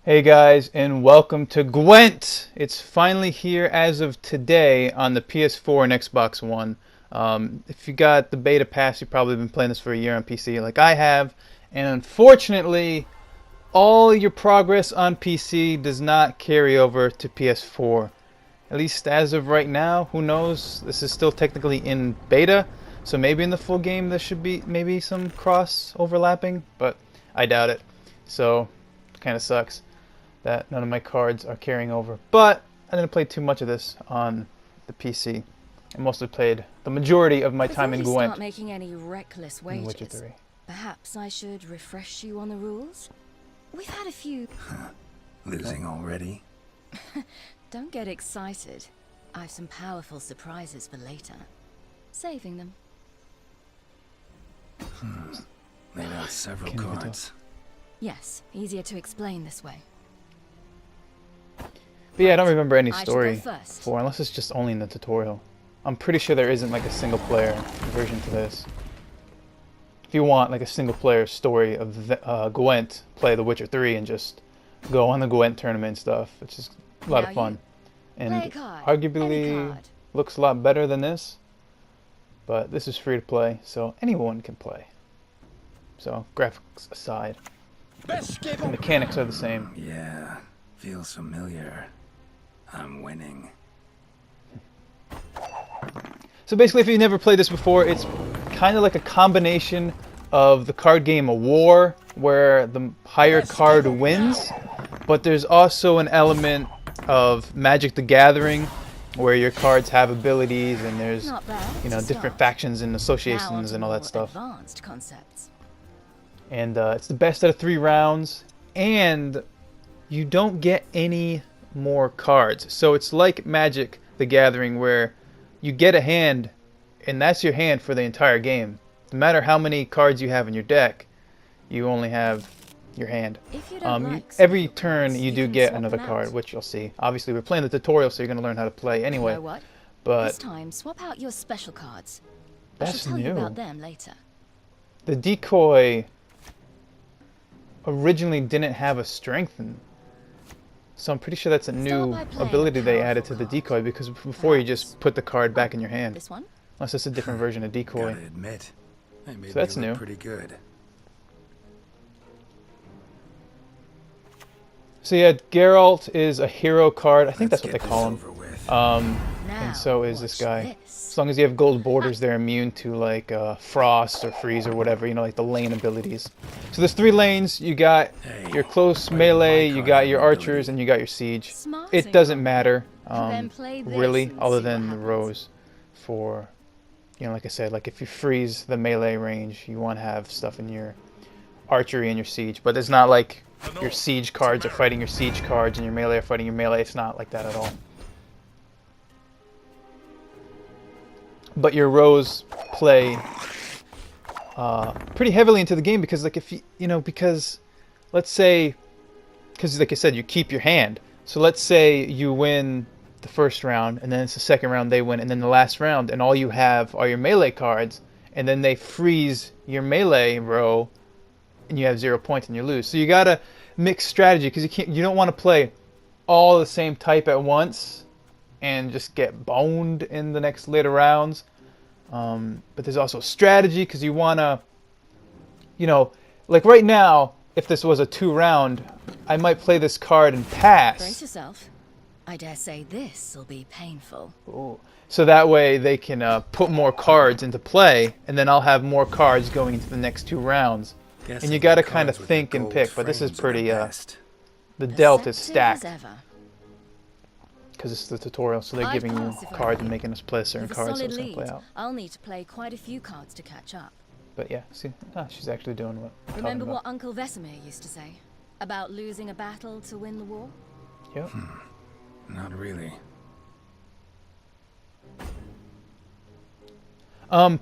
Hey guys, and welcome to Gwent! It's finally here as of today on the PS4 and Xbox One. If you got the beta pass, you've probably been playing this for a year on PC like I have. And unfortunately, all your progress on PC does not carry over to PS4. At least as of right now, who knows? This is still technically in beta, so maybe in the full game there should be maybe some cross overlapping, but I doubt it. So, kind of sucks that none of my cards are carrying over. But I didn't play too much of this on the PC. I mostly played the majority of my time in Gwent. Start making any reckless wages, Witcher 3. perhaps I should refresh you on the rules? We've had a few... Losing already? Don't get excited. I've some powerful surprises for later. Saving them. Laid out several Can't even cards. Yes, easier to explain this way. But yeah, I don't remember any I should story go first. for, unless it's just only in the tutorial. I'm pretty sure there isn't like a single player version to this. If you want like a single player story of Gwent, play The Witcher 3 and just go on the Gwent tournament and stuff, which is a lot of fun. And Play a card. arguably Any card. looks a lot better than this. But this is free to play, so anyone can play. So graphics aside, the mechanics are the same. Yeah, feels familiar. I'm winning. So basically, if you've never played this before, it's kind of like a combination of the card game of War, where the higher card wins, but there's also an element of Magic the Gathering, where your cards have abilities and there's, Not bad you know, to different start. factions and Now associations onto and all that more stuff. Advanced concepts. And it's the best out of 3 rounds, and you don't get any more cards. So it's like Magic the Gathering, where you get a hand, and that's your hand for the entire game. No matter how many cards you have in your deck, you only have your hand. If you don't like Every some turn cards, you do can get swap another them card, out. which you'll see. Obviously, we're playing the tutorial, so you're going to learn how to play anyway. You know what? But This time, swap out your special cards. I that's shall tell you new. about them later. The decoy originally didn't have a strength, so I'm pretty sure that's a new by playing ability a they added to powerful the card. decoy, because before you Perhaps. just put the card back in your hand. This one? Unless it's a different version of decoy. Gotta admit, they made So that's me look new. pretty good. So yeah, Geralt is a hero card. I think Let's that's what get they call this him. over with. And so is this watch guy. this. As long as you have gold borders, they're immune to like frost or freeze or whatever, you know, like the lane abilities. So there's 3 lanes. You got Hey, your close why melee, did my you card got have your an archers, ability? and you got your siege. Smart It thing. doesn't matter, Then play this really, and other see than what the happens. rows. For, you know, like I said, like if you freeze the melee range, you want to have stuff in your archery and your siege. But it's not like your siege cards are fighting your siege cards and your melee are fighting your melee. It's not like that at all. But your rows play pretty heavily into the game, because like if you know, because let's say, because like I said, you keep your hand. So let's say you win the first round, and then it's the second round they win, and then the last round, and all you have are your melee cards, and then they freeze your melee row, and you have 0 points and you lose. So you gotta mix strategy, because you don't want to play all the same type at once and just get boned in the next later rounds. But there's also strategy, because you want to, you know, like right now, if this was a 2-round, I might play this card and Brace pass. yourself. I dare say this'll be painful. Ooh. So that way they can put more cards into play, and then I'll have more cards going into the next 2 rounds. And you Guessing got to the kind of cards with the think and gold pick, but this is frames are pretty, best. the dealt is Perceptive as stacked, ever. because it's the tutorial, so they're I'd giving you pass if I cards were and you. making us play certain With a cards, so solid it's going to play lead, out. I'll need to play quite a few cards to catch up. But yeah, see, she's actually doing what I'm Remember talking what about. Uncle Vesemir used to say? About losing a battle to win the war? Yep. Not really.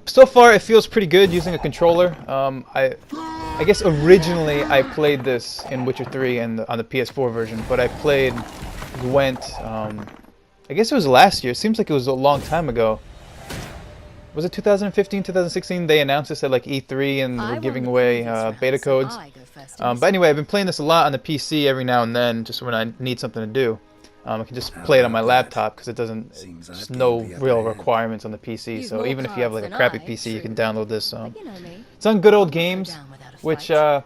So far it feels pretty good using a controller. I guess originally I played this in Witcher 3 and on the PS4 version, but I played Gwent. I guess it was last year. It seems like it was a long time ago. was it 2015, 2016? They announced this at like E3 and I were won giving the away previous round, beta so codes. I go first But anyway, I've been playing this a lot on the PC every now and then, just when I need something to do. I can just play it on my laptop because it doesn't. Seems Just I've no gained the upper real hand. requirements on the PC. You've So more even if you have like a cards crappy than I, PC, you can true. download this. But you know me. It's on good old I'll go games, down without a which fight.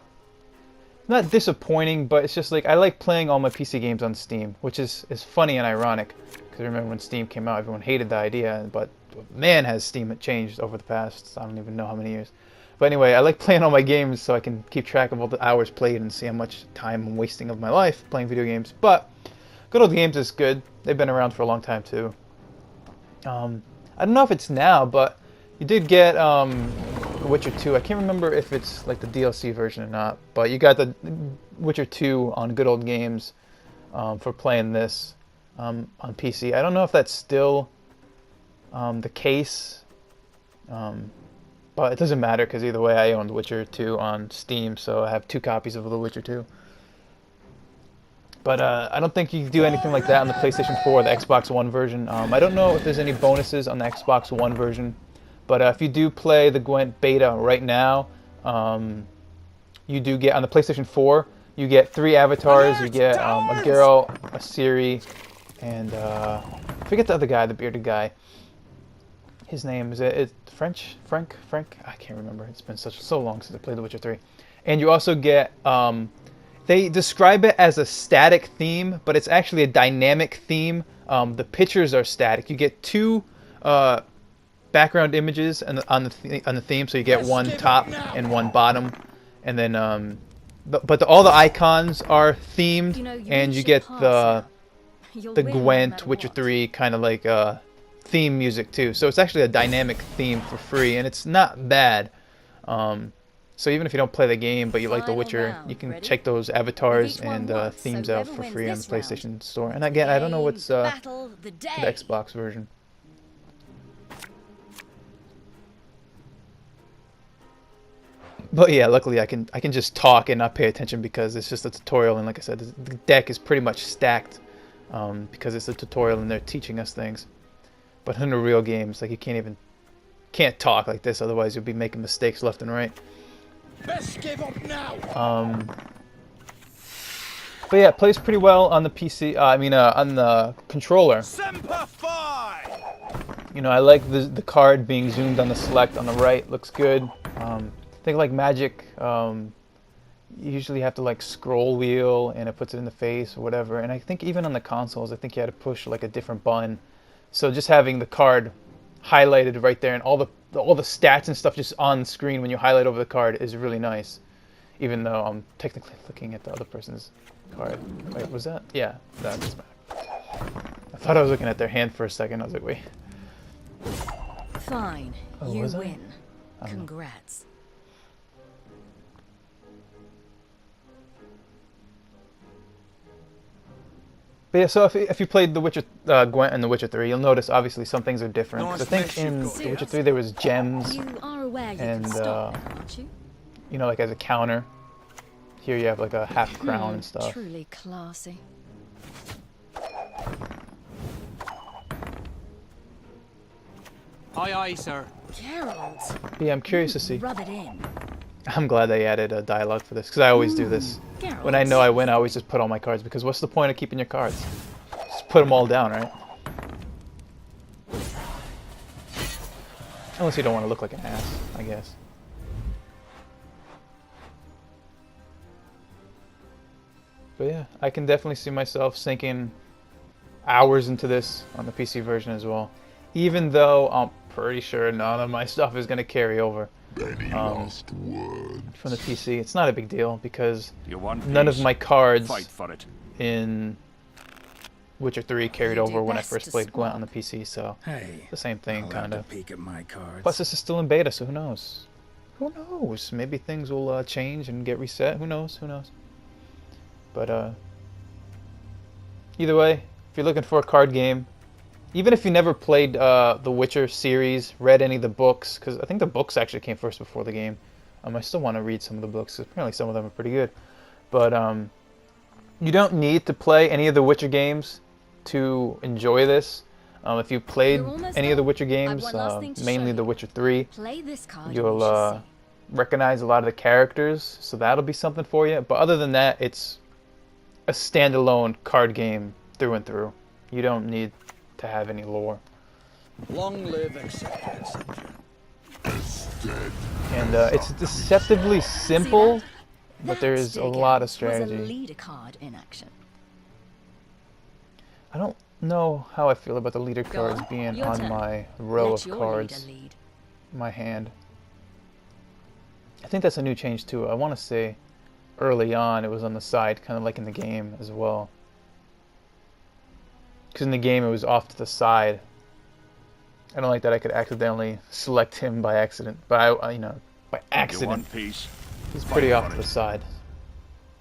not disappointing, but it's just like I like playing all my PC games on Steam, which is funny and ironic. Because remember when Steam came out, everyone hated the idea, but man, has Steam changed over the past I don't even know how many years. But anyway, I like playing all my games so I can keep track of all the hours played and see how much time I'm wasting of my life playing video games. But good old games is good. They've been around for a long time too. I don't know if it's now, but you did get Witcher 2. I can't remember if it's like the DLC version or not, but you got the Witcher 2 on good old games for playing this on PC. I don't know if that's still the case, but it doesn't matter because either way I own The Witcher 2 on Steam, so I have 2 copies of The Witcher 2. But I don't think you can do anything like that on the PlayStation 4 or the Xbox One version. I don't know if there's any bonuses on the Xbox One version, but if you do play the Gwent beta right now, you do get, on the PlayStation 4, you get 3 avatars. You get a Geralt, a Ciri, and I forget the other guy, the bearded guy. His name is Frank? I can't remember. It's been so long since I played The Witcher 3. And you also get they describe it as a static theme, but it's actually a dynamic theme. The pictures are static. You get 2 background images on the theme, so you get one top and one bottom, and then all the icons are themed, You know, you and you should get pass the now. You'll the win no Gwent matter Witcher what. 3 kind of like theme music too. So it's actually a dynamic theme for free, and it's not bad. So even if you don't play the game, but you like The Final Witcher, round. you can Ready? check those With avatars each one and once, themes so out whoever for wins free on the this round. PlayStation Store. And again, I don't know what's the Battle the day. Xbox version. But yeah, luckily I can just talk and not pay attention because it's just a tutorial, and like I said, the deck is pretty much stacked because it's a tutorial and they're teaching us things. But in the real games, like you can't talk like this, otherwise you'll be making mistakes left and right. Best give up now. But yeah, it plays pretty well on the PC. On the controller. Semper Fi! You know, I like the card being zoomed on the select on the right. Looks good. I think like Magic, you usually have to like scroll wheel and it puts it in the face or whatever. And I think even on the consoles, I think you had to push like a different button. So just having the card highlighted right there and all the stats and stuff just on screen when you highlight over the card is really nice. Even though I'm technically looking at the other person's card. Wait, was that? Yeah, that doesn't matter. I thought I was looking at their hand for a second. I was like, wait. Fine. Oh, You was I? win. I don't know. Congrats. But yeah, so if you played The Witcher Gwent and The Witcher 3, you'll notice obviously some things are different. 'Cause I think in The Witcher 3 there was gems, You are aware you And, can stop now, aren't you? you know, like as a counter. Here you have like a half crown and stuff. Truly classy. Aye, aye, sir. Gerald, But yeah, I'm curious to see. rub it in. I'm glad they added a dialogue for this because I always do this. Gerald. When I know I win, I always just put all my cards because what's the point of keeping your cards? Just put them all down, right? Unless you don't want to look like an ass, I guess. But yeah, I can definitely see myself sinking hours into this on the PC version as well. Even though I'm pretty sure none of my stuff is going to carry over from the PC. It's not a big deal because You want none of peace? my cards Fight for it. in Witcher 3 carried You do over when I best first to played Gwent on squab. the PC, so Hey, the same thing, I'll kind have of. to peek at my cards. Plus, this is still in beta, so who knows? Who knows? Maybe things will change and get reset. Who knows? Who knows? But either way, if you're looking for a card game, even if you never played the Witcher series, read any of the books, because I think the books actually came first before the game. I still want to read some of the books. 'Cause apparently, some of them are pretty good. But you don't need to play any of the Witcher games to enjoy this. If you played You're almost any of the done. Witcher I've games, one last thing to mainly show The you. Witcher 3, Play this card and you'll you shall see. recognize a lot of the characters, so that'll be something for you. But other than that, it's a standalone card game through and through. You don't need to have any lore. Long live, etc., etc. And it's deceptively simple, but there That, is a dear lot of Geralt, was a strategy. leader card in action. I don't know how I feel about the leader Go cards on, being your on turn. my row Let of your cards, leader lead. my hand. I think that's a new change too. I want to say early on it was on the side, kind of like in the game as well. Because in the game it was off to the side. I don't like that I could accidentally select him by accident. But by You accident, want peace? he's pretty off to the side.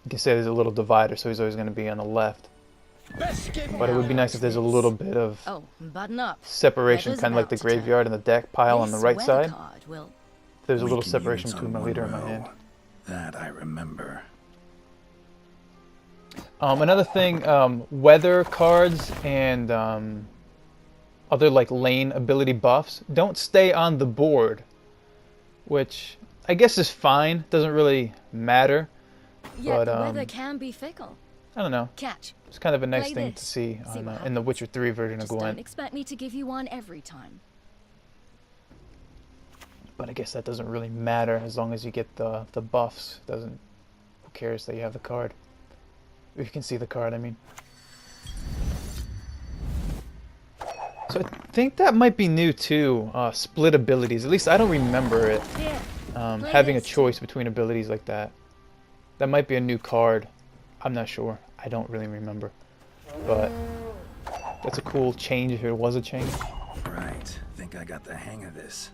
You can say there's a little divider, so he's always going to be on the left. Best give But it would be nice if there's a little bit of Oh, button up. separation, Weather's kind of like about the to turn. graveyard and the deck pile on the This right weather side. card will... There's a little Weaken separation units between on my leader one and my row. hand. That I remember. Another thing, weather cards and other like lane ability buffs don't stay on the board, which I guess is fine. Doesn't really matter. Yet But, the weather can be fickle. I don't know. Catch. It's kind of a nice Play thing this. to see See on, what in the happens. Witcher 3 version of Just don't Gwent. expect me to give you one every time. But I guess that doesn't really matter as long as you get the buffs. Doesn't. Who cares that you have the card? If you can see the card, I mean. So I think that might be new too. Split abilities. At least I don't remember it. Here. Play Having a this. choice between abilities like that. That might be a new card. I'm not sure. I don't really remember. But that's a cool change if it was a change. Right. Think I got the hang of this.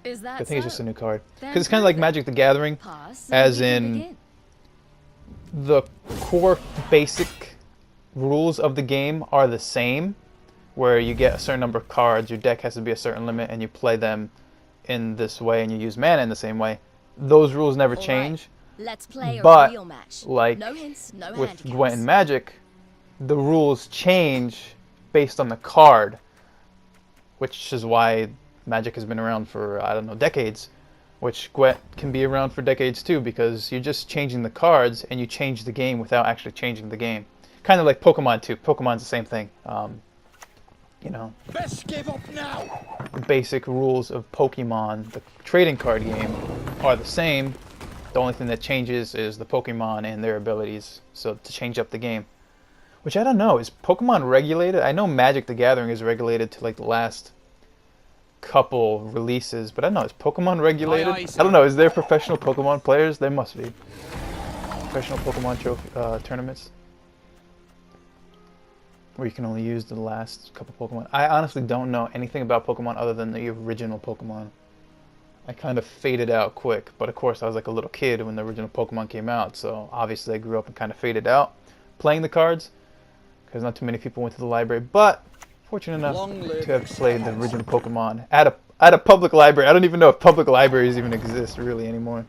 Is that I think it's so? just a new card. Then Because it's kind of like prove it. Magic the Gathering. Pass, as and we can in- begin. The core basic rules of the game are the same, where you get a certain number of cards, your deck has to be a certain limit, and you play them in this way, and you use mana in the same way. Those rules never All change. right, let's play a but, real match. like, no hints, no With handicaps. Gwent and Magic, the rules change based on the card, which is why Magic has been around for, I don't know, decades. Which Gwent can be around for decades too, because you're just changing the cards and you change the game without actually changing the game. Kind of like Pokemon too. Pokemon's the same thing. You know, Best give up now. the basic rules of Pokemon, the trading card game, are the same. The only thing that changes is the Pokemon and their abilities, so to change up the game. Which I don't know, is Pokemon regulated? I know Magic the Gathering is regulated to like the last couple releases, but I don't know, is Pokemon regulated? Aye, aye, I don't know, is there professional Pokemon players? There must be. Professional Pokemon trophy, tournaments. Where you can only use the last couple Pokemon. I honestly don't know anything about Pokemon other than the original Pokemon. I kind of faded out quick, but of course I was like a little kid when the original Pokemon came out, so obviously I grew up and kind of faded out playing the cards, because not too many people went to the library, but fortunate enough Long live to have played the original Pokemon at a public library. I don't even know if public libraries even exist really anymore.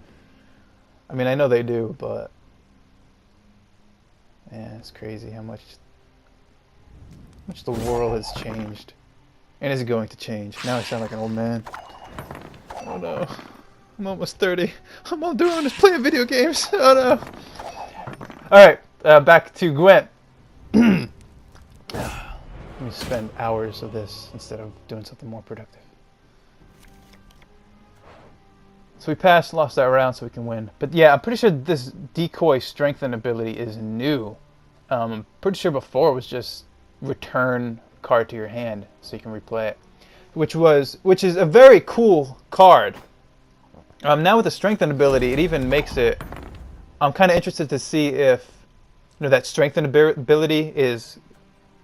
I mean, I know they do, but yeah, it's crazy how much the world has changed and is going to change. Now I sound like an old man. Oh no, I'm almost 30. I'm all doing is playing video games. Oh no. All right, back to Gwent. Let me spend hours of this instead of doing something more productive. So we passed, lost that round, so we can win. But yeah, I'm pretty sure this decoy strengthen ability is new. I'm pretty sure before it was just return card to your hand so you can replay it, which is a very cool card. Now with the strengthen ability, it even makes it. I'm kind of interested to see if that strengthen ability is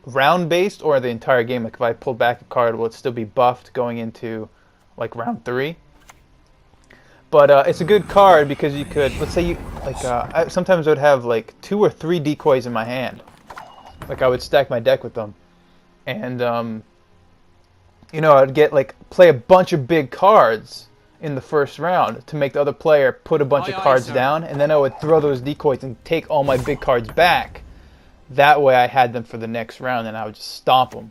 round based or the entire game. Like if I pull back a card, will it still be buffed going into like round 3? But it's a good card because you could, let's say you like sometimes I would have like 2 or 3 decoys in my hand. Like I would stack my deck with them, and I'd get like play a bunch of big cards in the first round to make the other player put a bunch of cards down, and then I would throw those decoys and take all my big cards back. That way I had them for the next round and I would just stomp them.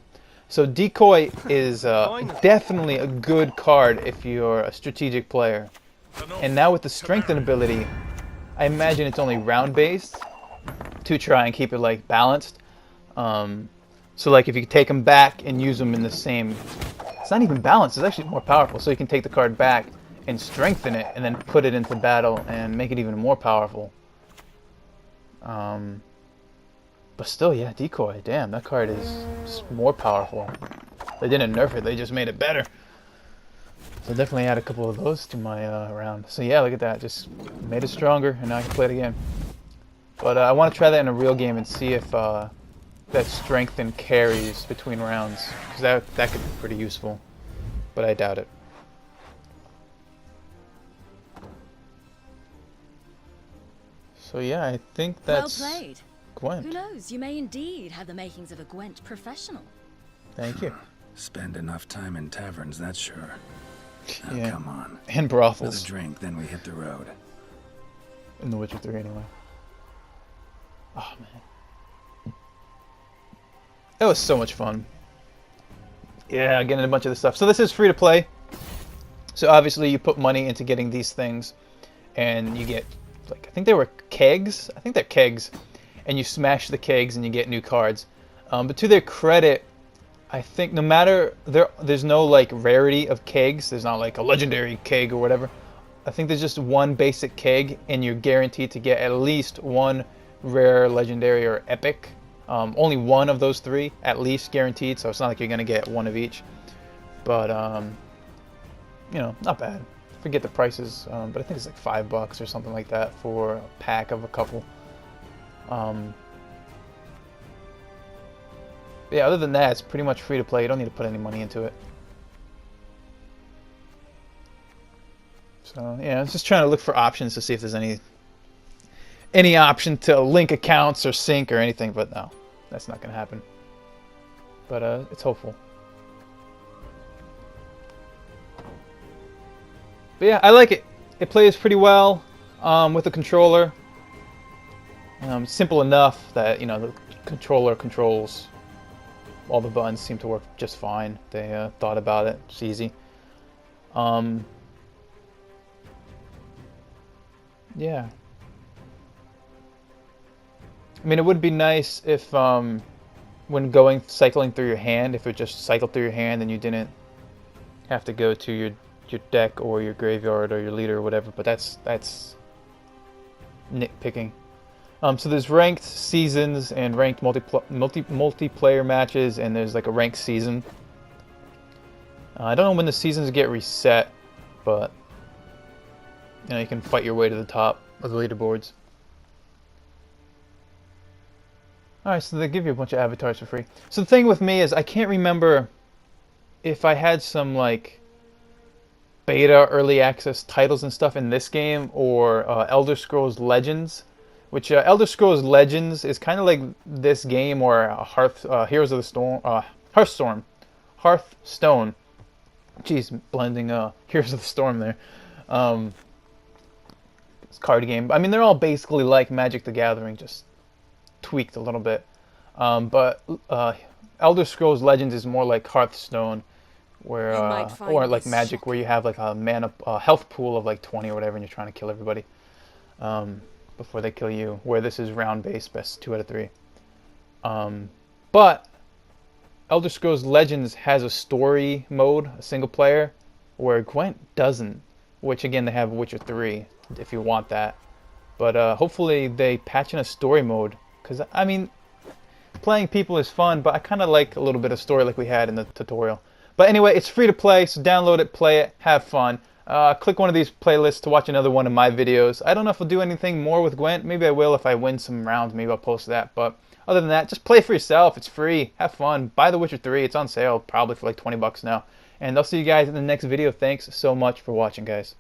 So Decoy is definitely a good card if you're a strategic player. And now with the strengthen ability, I imagine it's only round based to try and keep it like balanced. So like if you take them back and use them in the same, it's not even balanced, it's actually more powerful. So you can take the card back and strengthen it and then put it into battle and make it even more powerful. But still, yeah, Decoy, damn, that card is more powerful. They didn't nerf it, they just made it better. So definitely add a couple of those to my round. So yeah, look at that, just made it stronger and now I can play it again. But I want to try that in a real game and see if that strengthen carries between rounds, because that could be pretty useful, but I doubt it. So yeah, I think that's well played. Gwent. Who knows, you may indeed have the makings of a Gwent professional. Thank you. Spend enough time in taverns, that's sure. Now, Yeah. come on. And brothels. Another drink, then we hit the road. In The Witcher 3 anyway. Oh man. That was so much fun. Yeah, getting a bunch of this stuff. So this is free to play. So obviously you put money into getting these things and you get, like, I think they were kegs. I think they're kegs. And you smash the kegs and you get new cards. But to their credit, I think no matter, there's no like rarity of kegs. There's not like a legendary keg or whatever. I think there's just one basic keg and you're guaranteed to get at least one rare, legendary, or epic. Only one of those three at least guaranteed, so it's not like you're gonna get one of each. But you know, not bad. Forget the prices, but I think it's like $5 or something like that for a pack of a couple. Yeah, other than that, it's pretty much free to play. You don't need to put any money into it. So yeah, I was just trying to look for options to see if there's any option to link accounts or sync or anything, but no, that's not gonna happen. But it's hopeful. But yeah, I like it. It plays pretty well with the controller. Simple enough that, you know, the controller controls all the buttons seem to work just fine. They thought about it. It's easy. Yeah. I mean, it would be nice if, when cycling through your hand, if it just cycled through your hand and you didn't have to go to your deck or your graveyard or your leader or whatever. But that's nitpicking. So there's ranked seasons and ranked multiplayer matches, and there's like a ranked season. I don't know when the seasons get reset, but you know, you can fight your way to the top of the leaderboards. Alright, so they give you a bunch of avatars for free. So the thing with me is I can't remember if I had some like beta early access titles and stuff in this game or Elder Scrolls Legends, which Elder Scrolls Legends is kind of like this game or Heroes of the Storm, Hearthstone. Jeez, blending Heroes of the Storm there. It's a card game. I mean, they're all basically like Magic the Gathering, just tweaked a little bit. But Elder Scrolls Legends is more like Hearthstone, where or like Magic, where you have like a health pool of like 20 or whatever, and you're trying to kill everybody before they kill you. Where this is round based, best 2 out of 3. But Elder Scrolls Legends has a story mode, a single player, where Gwent doesn't. Which again, they have Witcher 3 if you want that. But hopefully they patch in a story mode, because I mean, playing people is fun, but I kind of like a little bit of story like we had in the tutorial. But anyway, it's free to play, so download it, play it, have fun. Click one of these playlists to watch another one of my videos. I don't know if I'll do anything more with Gwent. Maybe I will if I win some rounds. Maybe I'll post that. But other than that, just play for yourself. It's free. Have fun. Buy The Witcher 3. It's on sale probably for like $20 now. And I'll see you guys in the next video. Thanks so much for watching, guys.